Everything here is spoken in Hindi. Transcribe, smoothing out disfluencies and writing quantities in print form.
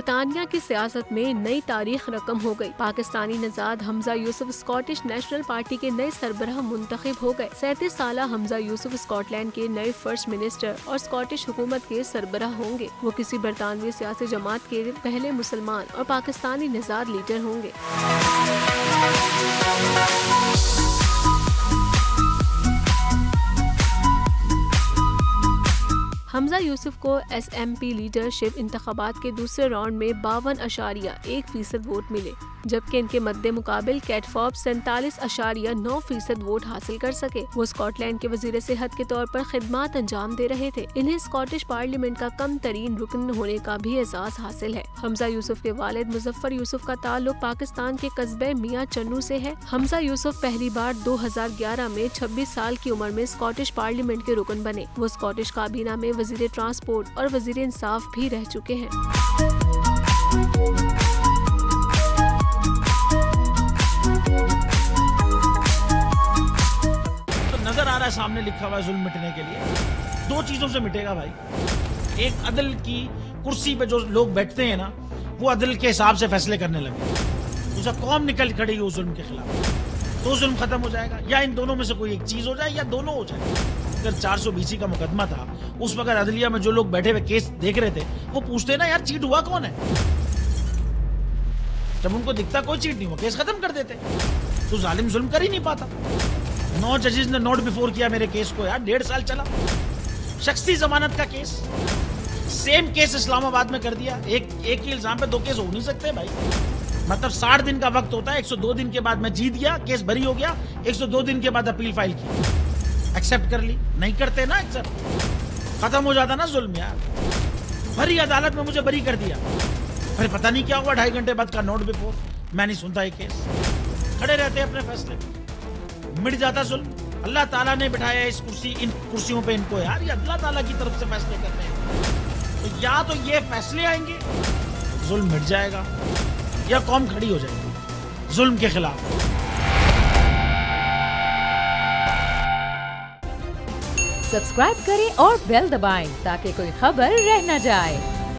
बरतानिया की सियासत में नई तारीख रकम हो गई। पाकिस्तानी नजाद Hamza Yousaf Scottish National Party के नए सरबराह मुंतखब हो गए। 37 साल हमजा यूसुफ स्कॉटलैंड के नए फर्स्ट मिनिस्टर और स्कॉटिश हुकूमत के सरबराह होंगे। वो किसी बरतानवी सियासी जमात के पहले मुसलमान और पाकिस्तानी नजाद लीडर होंगे। हमजा यूसुफ को SNP लीडरशिप इंतखाबात के दूसरे राउंड में 52.1% वोट मिले, जबकि इनके मद्दे मुकाबिल कैट फॉर्ब 47.9% वोट हासिल कर सके। वो स्कॉटलैंड के वजीर सेहत के तौर पर खिदमात अंजाम दे रहे थे। इन्हें स्कॉटिश पार्लियामेंट का कम तरीन रुकन होने का भी एजाज हासिल है। हमजा यूसुफ के वालिद मुजफ्फर यूसुफ का ताल्लुक पाकिस्तान के कस्बे मियां चन्नू से है। हमजा यूसुफ पहली बार 2011 में 26 साल की उम्र में स्कॉटिश पार्लियामेंट के रुकन बने। वो स्कॉटिश काबीना में वजीर ट्रांसपोर्ट और वजीर इंसाफ भी रह चुके हैं। नजर आ रहा है सामने लिखा हुआ है जुल्म मिटने के लिए। दो चीजों से मिटेगा भाई। एक, अदल की कुर्सी पे जो लोग बैठते हैं ना, वो अदल के हिसाब से फैसले करने लगे। दूसरा, कौम निकल खड़ी हो जुल्म के खिलाफ, तो जुल्म खत्म हो जाएगा। या इन दोनों में से कोई एक चीज हो जाए या दोनों हो जाए। अगर 420 का मुकदमा था, उस वक्त अदलिया में जो लोग बैठे हुए केस देख रहे थे, वो पूछते ना यार चीट हुआ कौन है। जब उनको दिखता कोई चीट नहीं हुआ, केस खत्म कर देते। तो जालिम जुल्म कर ही नहीं पाता। 9 जजेस ने नोट बिफोर किया मेरे केस को यार, 1.5 साल चला। शख्सी जमानत का केस, सेम केस इस्लामाबाद में कर दिया। एक ही इल्जाम पे 2 केस हो नहीं सकते भाई। मतलब 60 दिन का वक्त होता है। 102 दिन के बाद मैं जीत गया, केस बरी हो गया। 102 दिन के बाद अपील फाइल की, एक्सेप्ट कर ली। नहीं करते ना एक्सेप्ट, खत्म हो जाता ना जुल्म यार। भरी अदालत में मुझे बरी कर दिया, फिर पता नहीं क्या हुआ 2.5 घंटे बाद का नोट बिफोर। मैं नहीं सुनता ये केस, खड़े रहते अपने फैसले, मिट जाता जुल्म। अल्लाह ताला ने बिठाया इस कुर्सी, इन कुर्सियों पे इनको यार, ये अल्लाह ताला की तरफ से फैसले कर रहे हैं। तो या तो ये फैसले आएंगे, जुल्म मिट जाएगा, या कौम खड़ी हो जाएगी जुल्म के खिलाफ। सब्सक्राइब करें और बेल दबाएं ताकि कोई खबर रह न जाए।